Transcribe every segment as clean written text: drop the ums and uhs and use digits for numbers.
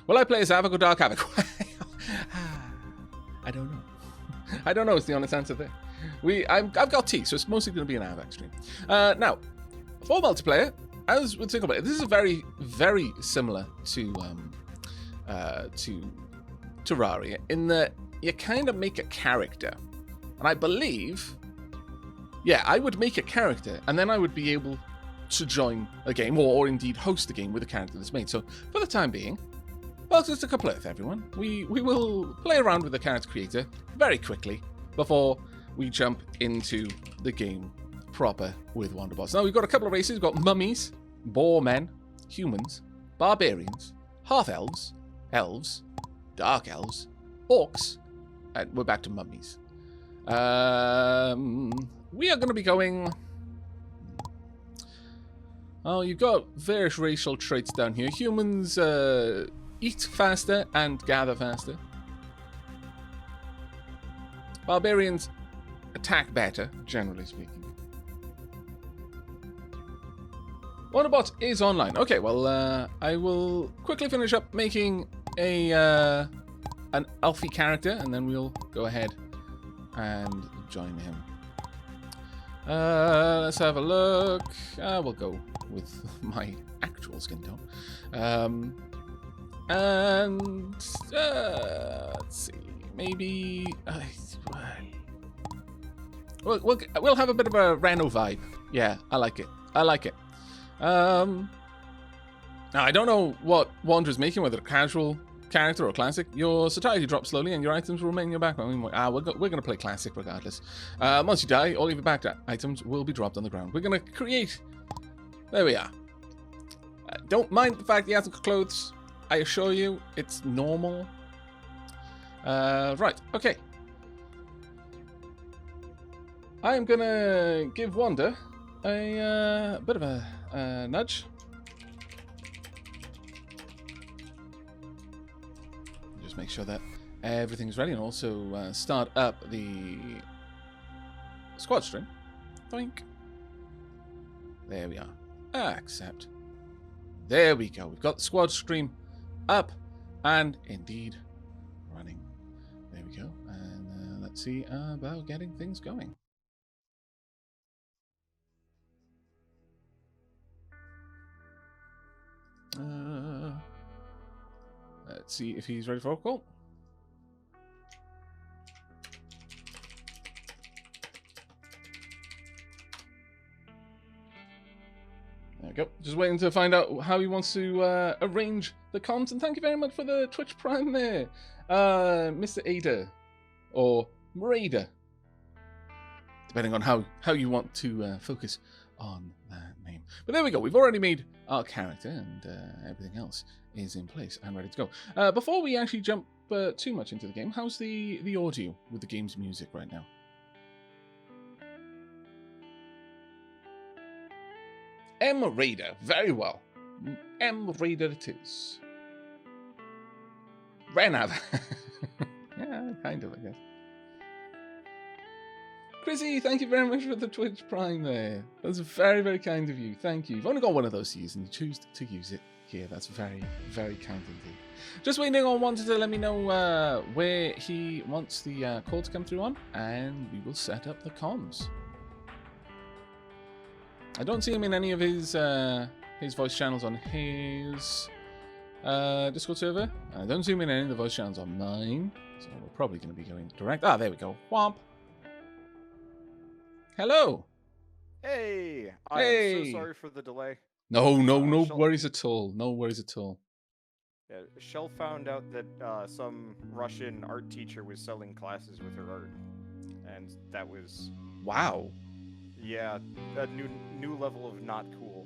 Will I play as Aavak or Dark Aavak? I don't know. I don't know is the honest answer there. I've got T, so it's mostly going to be an Aavak stream. Now, for multiplayer, as with single player, this is very, very similar to Terraria in that you kind of make a character. And I believe, yeah, I would make a character, and then I would be able to join a game, or indeed host a game with a character that's made. So, for the time being, welcome to Keplerth, everyone. We will play around with the character creator very quickly before we jump into the game proper with Wanderbots. Now, we've got a couple of races. We've got mummies, boar men, humans, barbarians, half-elves, elves, dark elves, orcs, and we're back to mummies. We are going to be going... Oh, you've got various racial traits down here. Humans eat faster and gather faster. Barbarians attack better, generally speaking. Wanderbots is online. Okay, well, I will quickly finish up making an Alfie character, and then we'll go ahead and join him. Let's have a look. We'll go with my actual skin tone. And let's see, maybe we'll have a bit of a Reno vibe. Yeah, I like it. Now, I don't know what Wander's making, whether a casual character or classic. Your satiety drops slowly and your items will remain in your backpack. We're going to play classic regardless. Once you die, all of your back items will be dropped on the ground. We're going to create... There we are. Don't mind the fact he hasn't got clothes. I assure you, it's normal. Right, okay. I am going to give Wander a bit of a nudge. Just make sure that everything's ready, and also start up the squad stream. Doink. There we are. Accept. There we go. We've got the squad stream up and indeed running. There we go. And let's see about getting things going. Let's see if he's ready for a call. There we go. Just waiting to find out how he wants to arrange the comms. And thank you very much for the Twitch Prime there, Mr. Ada or Marada, depending on how you want to focus on that name. But there we go. We've already made our character, and everything else is in place and ready to go. Before we actually jump too much into the game, how's the audio with the game's music right now? M. Raider, very well. M. Raider it is. Renav. Yeah, kind of, I guess. Chrissy, thank you very much for the Twitch Prime there. That's very, very kind of you. Thank you. You've only got one of those to use, and you choose to use it here. That's very, very kind indeed. Just waiting on Wanted to let me know where he wants the call to come through on, and we will set up the comms. I don't see him in any of his voice channels on his Discord server. I don't see him in any of the voice channels on mine, so we're probably going to be going direct. Ah, there we go. Whomp. Hello. Hey. Hey. I'm so sorry for the delay. No worries at all. No worries at all. Yeah, Shell found out that some Russian art teacher was selling classes with her art, and that was... Wow. Yeah, a new level of not cool.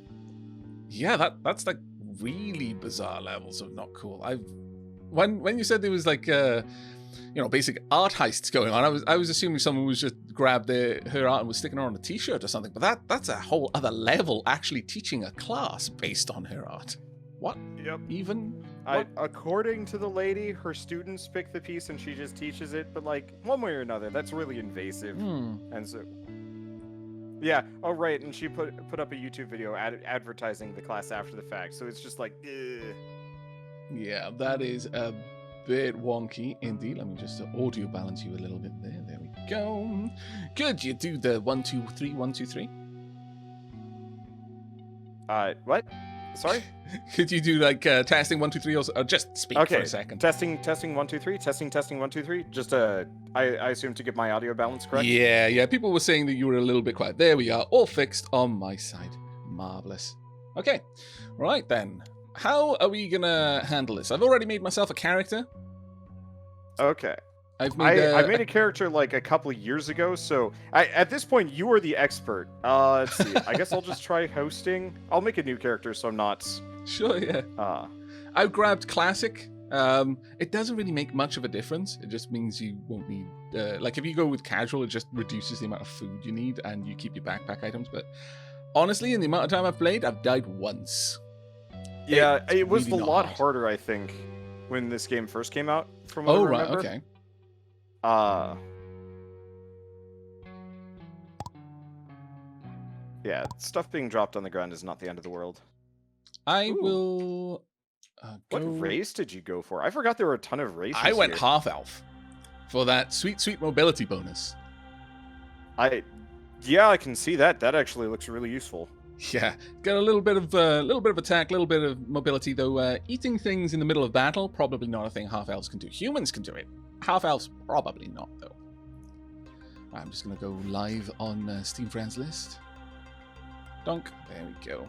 Yeah, that's like really bizarre levels of not cool. When you said there was like basic art heists going on, I was assuming someone was just grabbed her art and was sticking her on a t-shirt or something. But that's a whole other level, actually teaching a class based on her art. What? Yep. Even? According to the lady, her students pick the piece and she just teaches it, but like one way or another, that's really invasive. And so, yeah. Oh right, and she put up a YouTube video advertising the class after the fact. So it's just like, ugh. Yeah, that is a bit wonky indeed. Let me just audio balance you a little bit there. There we go. Could you do the 1, 2, 3, 1, 2, 3? What? Sorry? Could you do like testing 1, 2, 3 or just speak for a second? Testing 1, 2, 3. Testing 1, 2, 3. Just I assume to get my audio balance correct. Yeah. People were saying that you were a little bit quiet. There we are, all fixed on my side. Marvelous. Okay, right then. How are we gonna handle this? I've already made myself a character. Okay. I made a character like a couple of years ago, so at this point you are the expert. Let's see. I guess I'll just try hosting. I'll make a new character so I'm not. Sure, yeah. I've grabbed classic. It doesn't really make much of a difference. It just means you won't need like if you go with casual, it just reduces the amount of food you need and you keep your backpack items. But honestly, in the amount of time I've played, I've died once. Yeah, it was really a lot hard. harder, I think, when this game first came out. From what I remember. Okay. Yeah, stuff being dropped on the ground is not the end of the world. I will. What race did you go for? I forgot there were a ton of races. I went here. half elf for that sweet mobility bonus. Yeah, I can see that. That actually looks really useful. Yeah, got a little bit of attack, little bit of mobility. Though eating things in the middle of battle, probably not a thing half elves can do. Humans can do it. Half elves probably not though. I'm just gonna go live on Steam Friends list. Donk. There we go.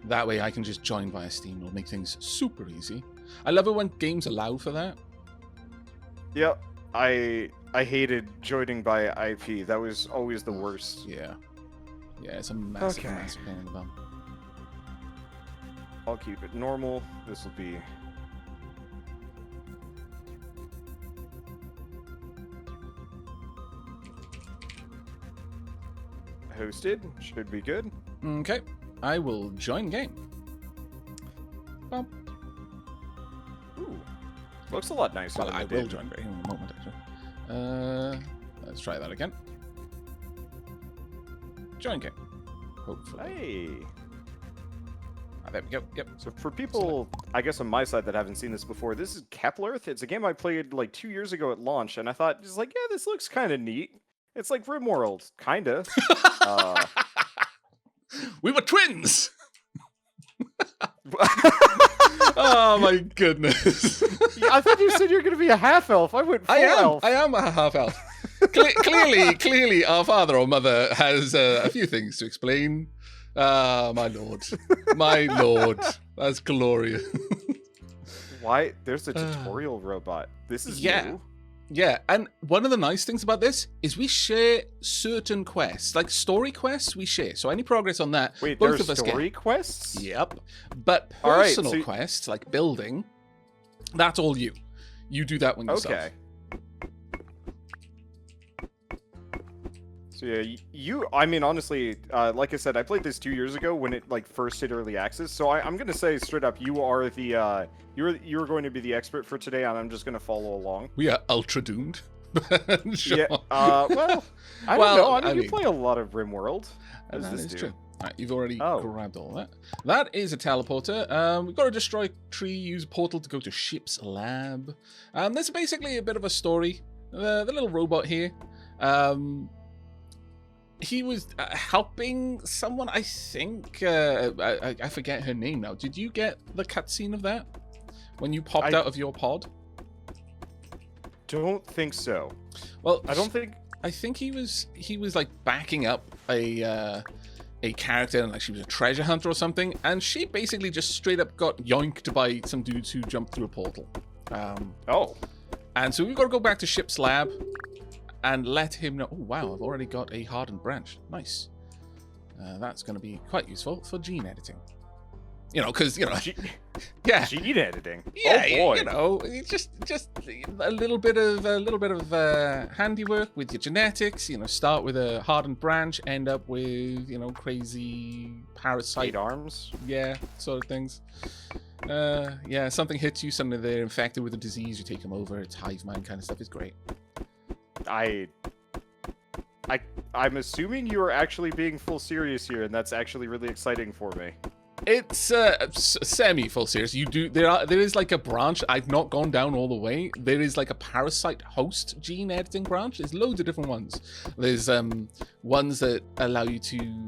That way I can just join via Steam. It'll make things super easy. I love it when games allow for that. Yep. I hated joining by IP. That was always the worst. Yeah. Yeah, it's a massive, Okay. massive pain in the bum. I'll keep it normal. This will be... hosted. Should be good. Okay. I will join game. Bump. Ooh. Looks a lot nicer Well, than I it will did. join game in a moment, actually. Let's try that again. Join game. Hopefully. Hey. There we go. Yep. So for people, I guess on my side that haven't seen this before, this is Keplerth. It's a game I played like 2 years ago at launch, and I thought, just like, yeah, this looks kind of neat. It's like RimWorld, kind of. We were twins! Oh my goodness. I thought you said you were going to be a half-elf. I went full elf. I am a half-elf. Clearly, our father or mother has a few things to explain. My lord. My lord. That's glorious. Why? There's a tutorial robot. This is new. Yeah, and one of the nice things about this is we share certain quests, like story quests we share. So any progress on that, Wait, both there's of us get. story quests? Yep. But All right, personal so quests, like building, that's all you. You do that one yourself. Okay. So yeah, I mean, honestly, like I said, I played this 2 years ago when it like first hit early access. So I'm gonna say straight up, you are the you're going to be the expert for today, and I'm just gonna follow along. We are ultra doomed. Sure. Yeah. Well, I don't know. I mean, you play a lot of RimWorld. And that this is do? true. Right, you've already Oh. grabbed all that. That is a teleporter. We've got to destroy tree, use a portal to go to ship's lab. There's basically a bit of a story. The little robot here. He was helping someone, I think. I forget her name now. Did you get the cutscene of that? When you popped out of your pod? Don't think so. Well, I don't think... I think he was like backing up a character, and like she was a treasure hunter or something, and she basically just straight up got yoinked by some dudes who jumped through a portal. Oh. And so we've got to go back to ship's lab and let him know. Oh wow, I've already got a hardened branch. Nice. That's going to be quite useful for gene editing. You know, because yeah, Gene editing. yeah, Oh boy. you know, just a little bit of handiwork with your genetics. You know, start with a hardened branch, end up with crazy parasite 8 arms. yeah, sort of things. Yeah, something hits you, suddenly they're infected with a disease. You take them over. It's hive mind kind of stuff. It's great. I'm assuming you are actually being full serious here, and that's actually really exciting for me. It's semi full series. There is like a branch. I've not gone down all the way. There is like a parasite host gene editing branch. There's loads of different ones. There's ones that allow you to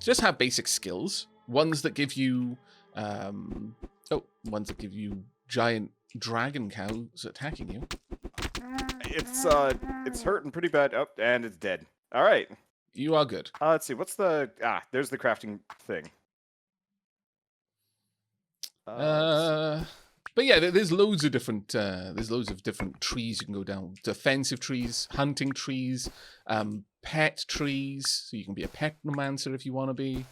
just have basic skills. Ones that give you ones that give you giant dragon cows attacking you. It's hurting pretty bad. Oh, and it's dead. All right. You are good. Let's see. What's the there's the crafting thing. But yeah, there's loads of different trees you can go down. Defensive trees, hunting trees, pet trees, so you can be a pet nomancer if you want to be.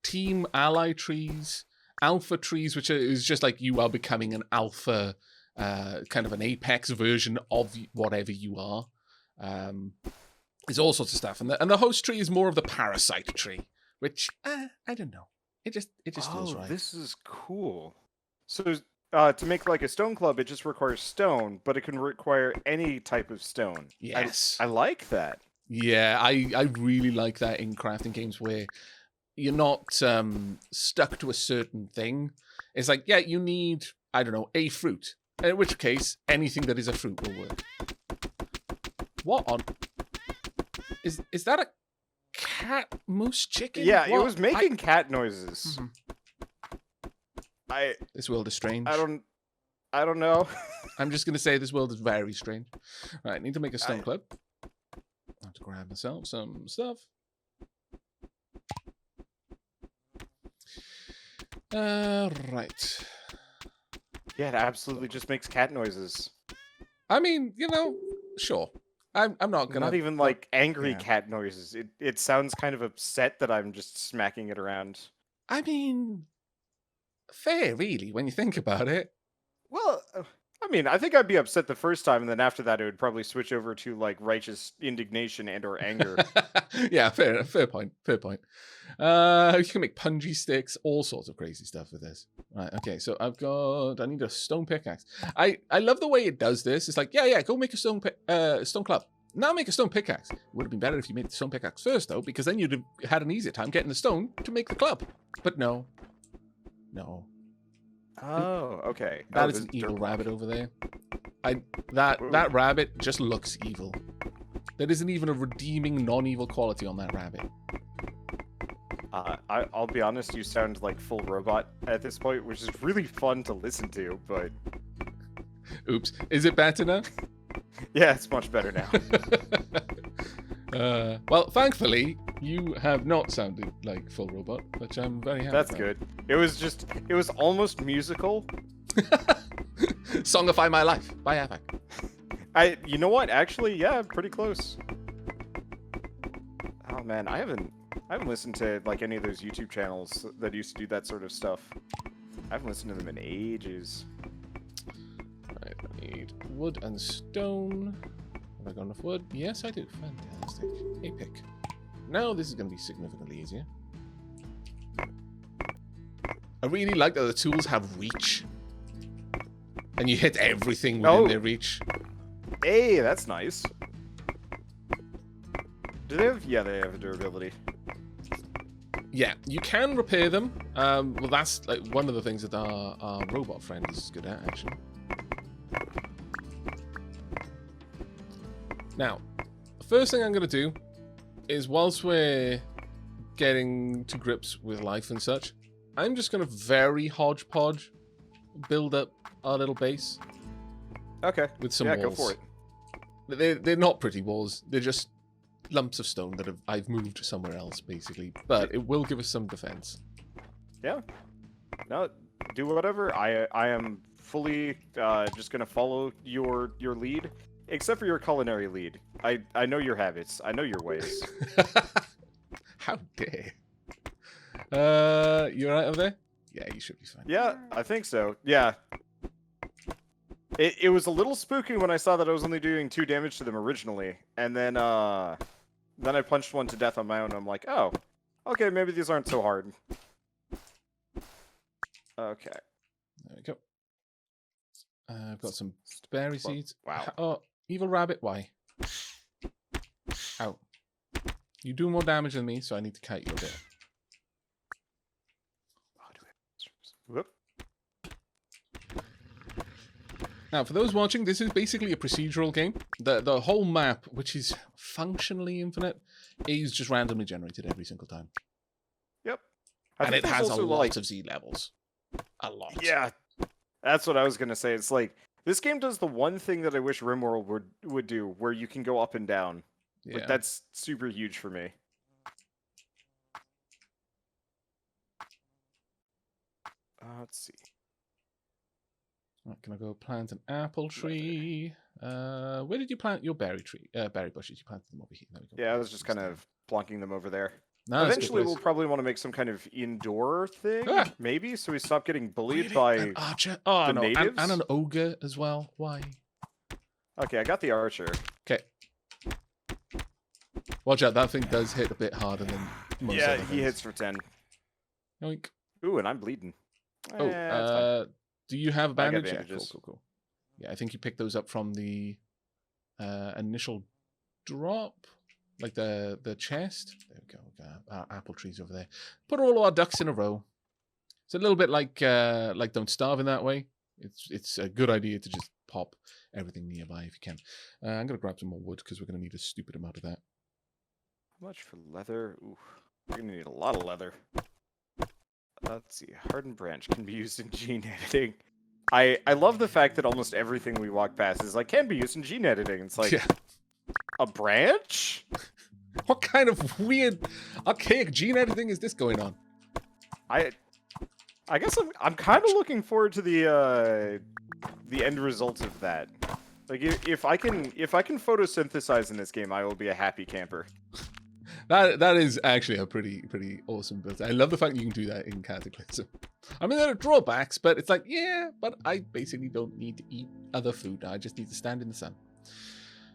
Team ally trees, alpha trees, which is just like you are becoming an alpha, kind of an apex version of whatever you are. There's all sorts of stuff, and the host tree is more of the parasite tree, which I don't know. It just feels right. This is cool. So to make like a stone club, it just requires stone, but it can require any type of stone. Yes. I like that. Yeah, I really like that in crafting games where you're not stuck to a certain thing. It's like, yeah, you need, I don't know, a fruit. In which case, anything that is a fruit will work. What on... Is that a cat, moose, chicken? Yeah, what? It was making cat noises. Mm-hmm. This world is strange. I don't know. I'm just gonna say this world is very strange. Right, I need to make a stone club. I have to grab myself some stuff. Right. Yeah, it absolutely just makes cat noises. I mean, you know, sure. I'm not gonna... Not even like angry cat noises. It sounds kind of upset that I'm just smacking it around. I mean, fair, really, when you think about it. Well, I mean, I think I'd be upset the first time, and then after that, it would probably switch over to like righteous indignation and/or anger. Yeah, fair point. Fair point. You can make punji sticks, all sorts of crazy stuff with this. Right. Okay. So I need a stone pickaxe. I love the way it does this. It's like, yeah, go make a stone club. Now make a stone pickaxe. It would have been better if you made the stone pickaxe first, though, because then you'd have had an easier time getting the stone to make the club. But no. Oh, okay. That is an evil rabbit over there. That rabbit just looks evil. There isn't even a redeeming non-evil quality on that rabbit. I'll be honest, you sound like full robot at this point, which is really fun to listen to, but... Oops. Is it better now? Yeah, it's much better now. Well, thankfully, you have not sounded like full robot, which I'm very happy That's about. good. It was almost musical. Songify My Life by Aavak. You know what? Actually, yeah, pretty close. Oh man, I haven't listened to like any of those YouTube channels that used to do that sort of stuff. I haven't listened to them in ages. Right, I need wood and stone. Have I got enough wood? Yes, I do. Fantastic. A pick. Now this is going to be significantly easier. I really like that the tools have reach. And you hit everything within their reach. Hey, that's nice. Do they have... Yeah, they have durability. Yeah, you can repair them. Well, that's like one of the things that our robot friend is good at, actually. Now, the first thing I'm going to do is, whilst we're getting to grips with life and such, I'm just going to very hodgepodge build up our little base. Okay. With some walls. Go for it. They're not pretty walls. They're just lumps of stone that I've moved somewhere else, basically. But it will give us some defense. Yeah. No, do whatever. I am fully just going to follow your lead. Except for your culinary lead. I know your habits. I know your ways. How dare. You alright over there? Yeah, you should be fine. Yeah, I think so. Yeah. It was a little spooky when I saw that I was only doing 2 damage to them originally. And then I punched one to death on my own. And I'm like, oh, okay, maybe these aren't so hard. Okay. There we go. I've got some berry seeds. Wow. Oh, evil rabbit, why? Ow. You do more damage than me, so I need to kite you a bit. Whoop. Now, for those watching, this is basically a procedural game. The whole map, which is functionally infinite, is just randomly generated every single time. Yep. And it has a lot like, of Z levels. A lot. Yeah, that's what I was gonna say. It's like this game does the one thing that I wish RimWorld would do, where you can go up and down. Yeah. Like, that's super huge for me. Let's see. Right, can I go plant an apple tree? Where did you plant your berry tree? Berry bushes. You planted them over here. There we go. Yeah, I was just kind of plonking them over there. No, Eventually, we'll probably want to make some kind of indoor thing, maybe, so we stop getting bullied really? by an archer. Oh, the no. natives. And an ogre as well. Why? Okay, I got the archer. Okay. Watch out, that thing does hit a bit harder than most Yeah, other he things. hits for 10. Yoink. Ooh, and I'm bleeding. Oh, do you have a bandage? bandages. Yeah, cool. Yeah, I think you picked those up from the initial drop, like the chest. There we go. We got our apple trees over there. Put all our ducks in a row. It's a little bit like Don't Starve in that way. It's a good idea to just pop everything nearby if you can. I'm gonna grab some more wood because we're gonna need a stupid amount of that. How much for leather? Ooh, we're gonna need a lot of leather. Let's see. Hardened branch can be used in gene editing. I love the fact that almost everything we walk past is like can be used in gene editing. It's like a branch. What kind of weird archaic gene editing is this going on? I guess I'm kind of looking forward to the end result of that. Like if I can photosynthesize in this game, I will be a happy camper. That is actually a pretty awesome build. I love the fact you can do that in Cataclysm. I mean, there are drawbacks, but it's like, yeah, but I basically don't need to eat other food. I just need to stand in the sun.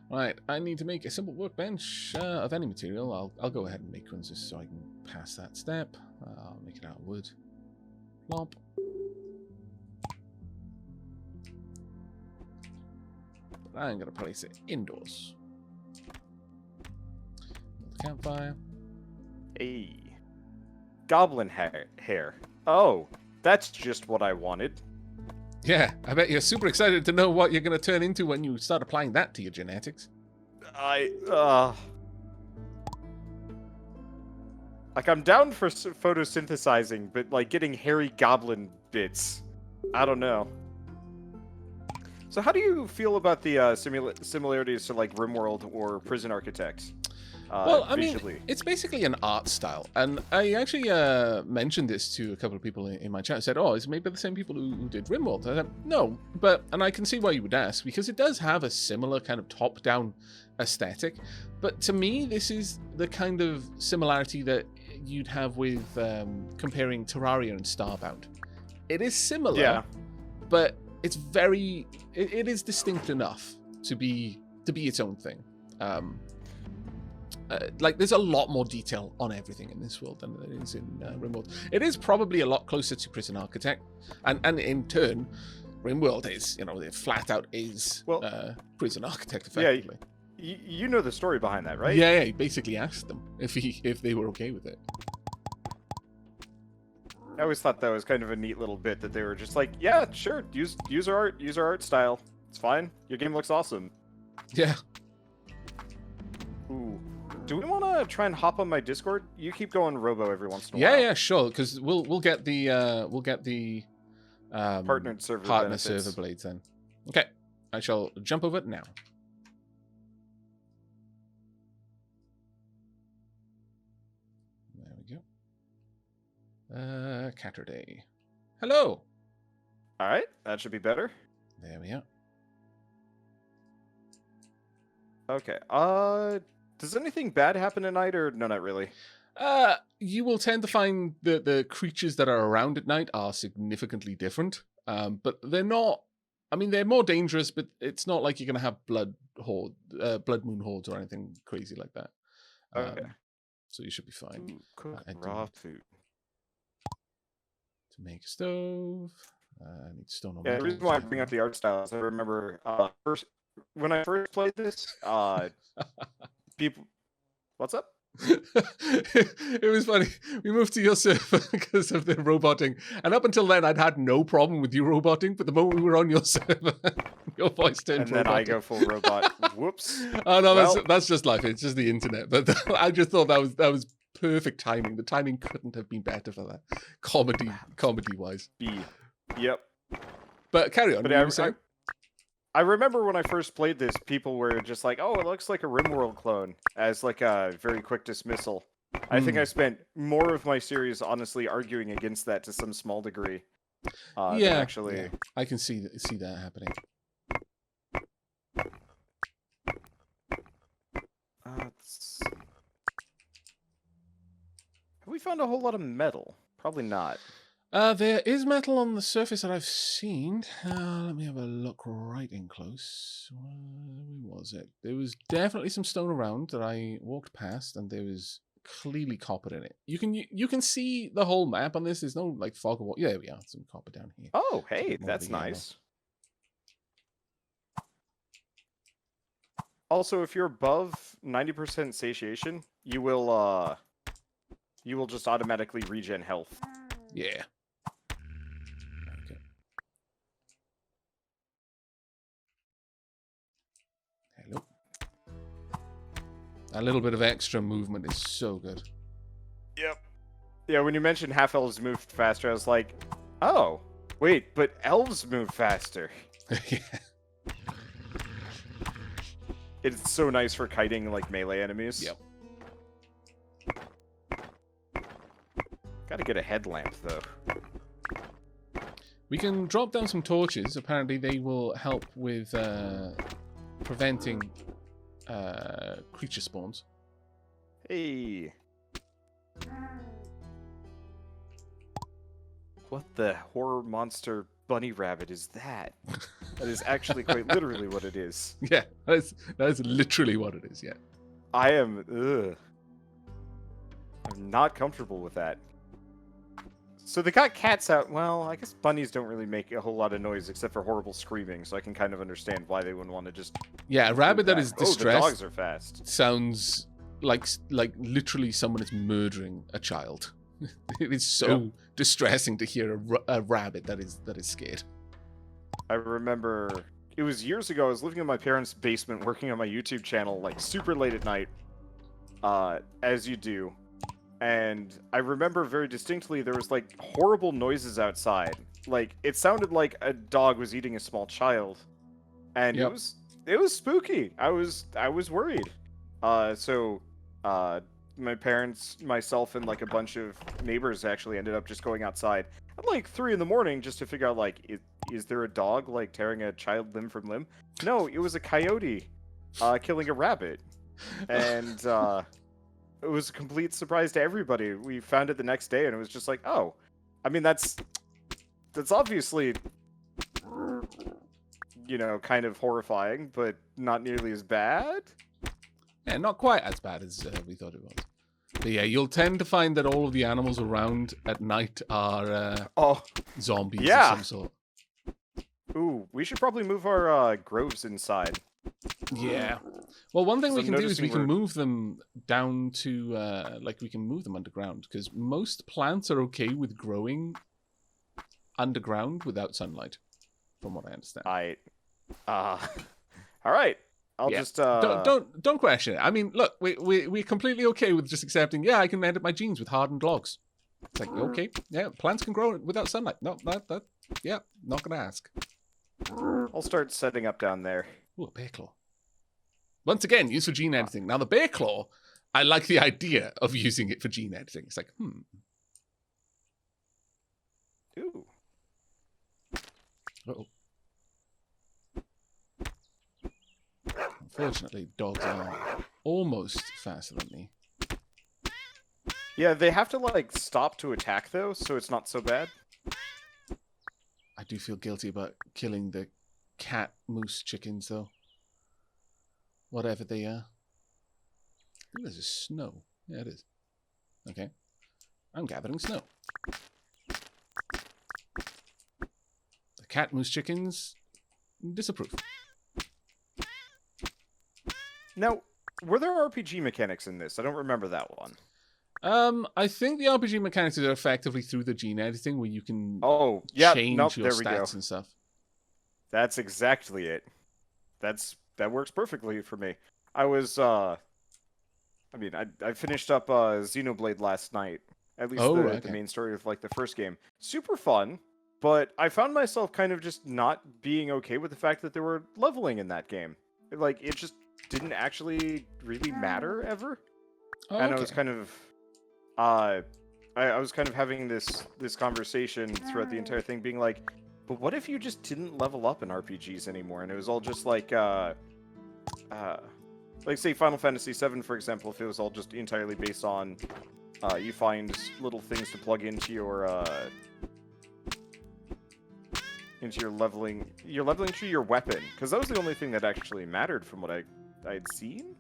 Right, I need to make a simple workbench of any material. I'll go ahead and make one just so I can pass that step. I'll make it out of wood. Plomp. But I'm going to place it indoors. Campfire. Hey. Goblin hair. Oh, that's just what I wanted. Yeah, I bet you're super excited to know what you're going to turn into when you start applying that to your genetics. Like, I'm down for photosynthesizing, but, like, getting hairy goblin bits. I don't know. So how do you feel about the similarities to, like, RimWorld or Prison Architect? Well, I visually? mean, it's basically an art style. And I actually mentioned this to a couple of people in my chat. I said, oh, it's maybe the same people who did RimWorld. I said, no, and I can see why you would ask, because it does have a similar kind of top-down aesthetic. But to me, this is the kind of similarity that you'd have with comparing Terraria and Starbound. It is similar, but it's it is distinct enough to be its own thing. Like, there's a lot more detail on everything in this world than there is in RimWorld. It is probably a lot closer to Prison Architect, and in turn, RimWorld is, it flat out is Prison Architect effectively. Yeah, you know the story behind that, right? Yeah, he basically asked them if they were okay with it. I always thought that was kind of a neat little bit that they were just like, yeah, sure, use our art style. It's fine. Your game looks awesome. Yeah. Ooh. Do we want to try and hop on my Discord? You keep going robo every once in a while. Yeah, sure. Because we'll get the partnered server server blades then. Okay, I shall jump over it now. There we go. Catterday. Hello. All right, that should be better. There we are. Okay. Does anything bad happen at night, or no, not really? You will tend to find that the creatures that are around at night are significantly different. But they're not. I mean, they're more dangerous, but it's not like you're gonna have blood moon hordes or anything crazy like that. Okay. So you should be fine. Ooh, cook raw food. To make a stove, I need stone on. Yeah, the reason why I bring up the art style is I remember when I first played this, people. What's up? It was funny. We moved to your server because of the roboting, and up until then, I'd had no problem with you roboting. But the moment we were on your server, your voice turned. And then I go full robot. Whoops. Oh no, Well, that's just life. It's just the internet. But I just thought that was perfect timing. The timing couldn't have been better for that, comedy wise. Yep. But carry on. But I remember when I first played this, people were just like, "Oh, it looks like a RimWorld clone," as like a very quick dismissal. I think I spent more of my series honestly arguing against that to some small degree. Yeah, I can see that happening. Have we found a whole lot of metal? Probably not. There is metal on the surface that I've seen. Let me have a look right in close. Where was it? There was definitely some stone around that I walked past, and there was clearly copper in it. You can see the whole map on this. There's no like fog of war. Yeah, there we are. Some copper down here. Oh, hey, that's nice. Also, if you're above 90% satiation, you will just automatically regen health. Yeah. Okay. Hello. A little bit of extra movement is so good. Yep. Yeah, when you mentioned half elves moved faster, I was like, oh, wait, but elves move faster. Yeah. It's so nice for kiting like melee enemies. Yep. Gotta get a headlamp though. We can drop down some torches. Apparently they will help with preventing creature spawns. Hey. What the horror monster bunny rabbit is that? That is actually quite literally what it is. Yeah, that is literally what it is, yeah. I'm not comfortable with that. So they got cats out. Well, I guess bunnies don't really make a whole lot of noise except for horrible screaming, so I can kind of understand why they wouldn't want to just... Yeah, a rabbit that is distressed... Oh, the dogs are fast. Sounds like literally someone is murdering a child. It is so distressing to hear a rabbit that is scared. I remember it was years ago. I was living in my parents' basement, working on my YouTube channel, like super late at night, as you do. And I remember very distinctly there was like horrible noises outside. Like it sounded like a dog was eating a small child, and it was spooky. I was worried. So my parents, myself, and like a bunch of neighbors actually ended up just going outside at like 3 a.m. just to figure out like is there a dog like tearing a child limb from limb? No, it was a coyote killing a rabbit, and it was a complete surprise to everybody. We found it the next day, and it was just like, oh, I mean that's obviously, you know, kind of horrifying, but not nearly as bad. Yeah, not quite as bad as we thought it was. But yeah, you'll tend to find that all of the animals around at night are zombies of some sort. Ooh, we should probably move our groves inside. Yeah. Well, one thing we can do is we can move them down to, we can move them underground, because most plants are okay with growing underground without sunlight, from what I understand. All right. I'll just don't question it. I mean, look, we're completely okay with just accepting. Yeah, I can edit my genes with hardened logs. It's like, okay, yeah, plants can grow without sunlight. No, yeah, not gonna ask. I'll start setting up down there. Ooh, a bear claw. Once again, used for gene editing. Now the bear claw, I like the idea of using it for gene editing. It's like, Ooh. Uh-oh. Unfortunately, dogs are almost faster than me. Yeah, they have to, like, stop to attack, though, so it's not so bad. I do feel guilty about killing the cat moose chickens, though. Whatever they are. I think there's a snow. Yeah, it is. Okay. I'm gathering snow. The cat moose chickens disapprove. Now, were there RPG mechanics in this? I don't remember that one. I think the RPG mechanics are effectively through the gene editing, where you can Oh, yeah, change nope, your there we go. stats and stuff. That's exactly it. That works perfectly for me. I was I finished up Xenoblade last night. At least the main story of like the first game. Super fun, but I found myself kind of just not being okay with the fact that there were leveling in that game. Like it just didn't actually really matter ever. And I was kind of I was kind of having this conversation throughout the entire thing, being like, but what if you just didn't level up in RPGs anymore, and it was all just like say Final Fantasy VII, for example, if it was all just entirely based on you find little things to plug into your leveling tree, your weapon, because that was the only thing that actually mattered from what I had seen.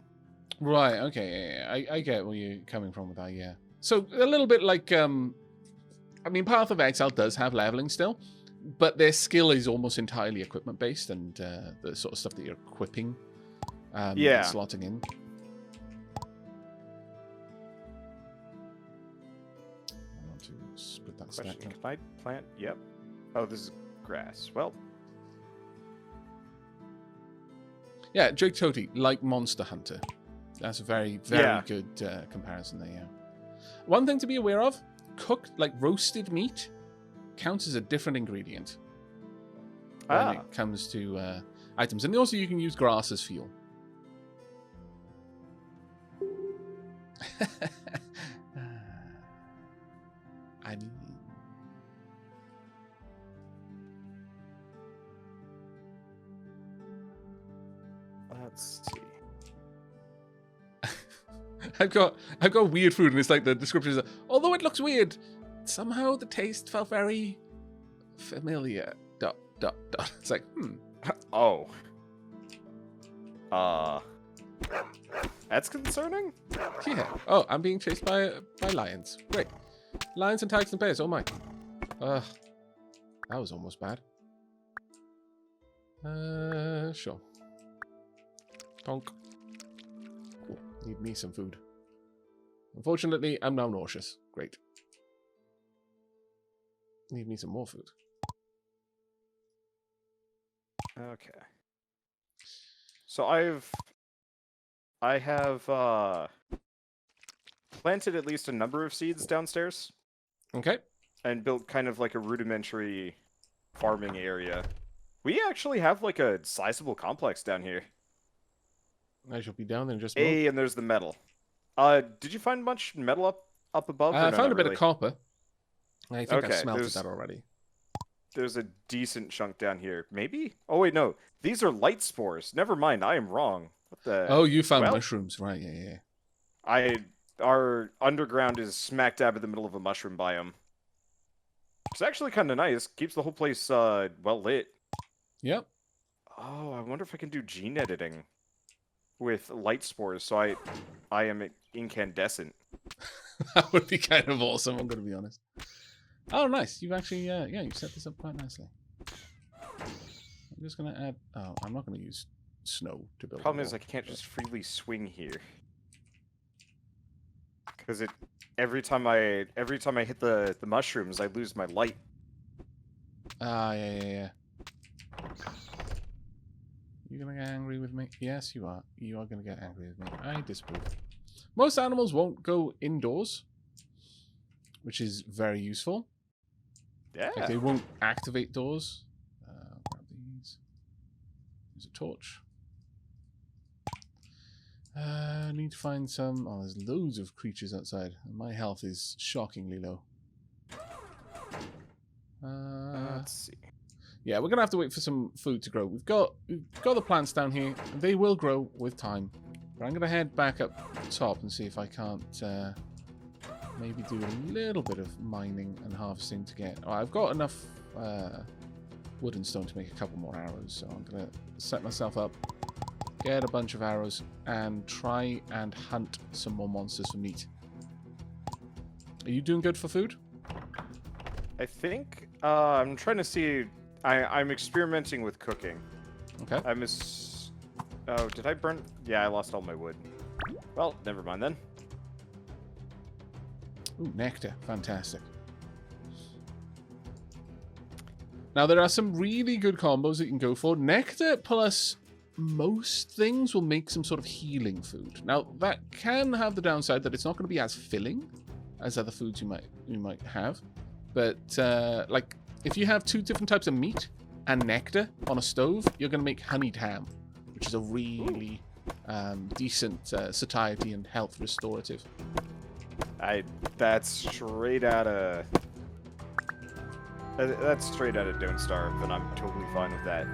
Right. Okay. Yeah. I get where you're coming from with that. Yeah. So a little bit like I mean, Path of Exile does have leveling still, but their skill is almost entirely equipment based, and the sort of stuff that you're equipping, and slotting in. I want to split that stack up. Can I plant? Yep. Oh, this is grass. Well. Yeah, Drake Toady, like Monster Hunter. That's a very, very good comparison there, yeah. One thing to be aware of, cooked, like roasted meat, counts as a different ingredient when it comes to items. And also you can use grass as fuel. I mean... Let's see. I've got weird food, and it's like the description is, although it looks weird, somehow the taste felt very familiar. ... It's like, Oh. That's concerning? Yeah. Oh, I'm being chased by lions. Great. Lions and tigers and bears. Oh my. That was almost bad. Sure. Tonk. Cool. Need me some food. Unfortunately, I'm now nauseous. Great. Need me some more food. Okay. So I have planted at least a number of seeds downstairs. Okay. And built kind of like a rudimentary farming area. We actually have like a sizable complex down here. I shall be down there in just a moment. moment. And there's the metal. Did you find much metal up above? I found a bit of copper. I think I smelted that already. There's a decent chunk down here. Maybe? Oh, wait, no. These are light spores. Never mind. I am wrong. What the... Oh, you found mushrooms. Right, yeah. Our underground is smack dab in the middle of a mushroom biome. It's actually kind of nice. Keeps the whole place well lit. Yep. Oh, I wonder if I can do gene editing with light spores, so I am incandescent. That would be kind of awesome, I'm going to be honest. Oh, nice. You've actually, you've set this up quite nicely. I'm just going to add... Oh, I'm not going to use snow to build. Problem is I can't just freely swing here. Because every time I hit the mushrooms, I lose my light. Yeah. You gonna get angry with me? Yes, you are. You are gonna get angry with me. I disapprove. Most animals won't go indoors, which is very useful. Yeah. Like they won't activate doors. Grab these. There's a torch. I need to find some... Oh, there's loads of creatures outside. My health is shockingly low. Let's see. Yeah, we're going to have to wait for some food to grow. We've got the plants down here. They will grow with time. But I'm going to head back up top and see if I can't maybe do a little bit of mining and harvesting to get... Oh, I've got enough wood and stone to make a couple more arrows. So I'm going to set myself up, get a bunch of arrows, and try and hunt some more monsters for meat. Are you doing good for food? I think I'm trying to see... I'm experimenting with cooking. Okay. Oh, did I burn? Yeah, I lost all my wood. Well, never mind then. Ooh, nectar. Fantastic. Now, there are some really good combos that you can go for. Nectar plus most things will make some sort of healing food. Now, that can have the downside that it's not going to be as filling as other foods you might have. But, like, if you have 2 different types of meat and nectar on a stove, you're going to make honeyed ham, which is a really decent satiety and health restorative. That's straight out of... That's straight out of Don't Starve, and I'm totally fine with that.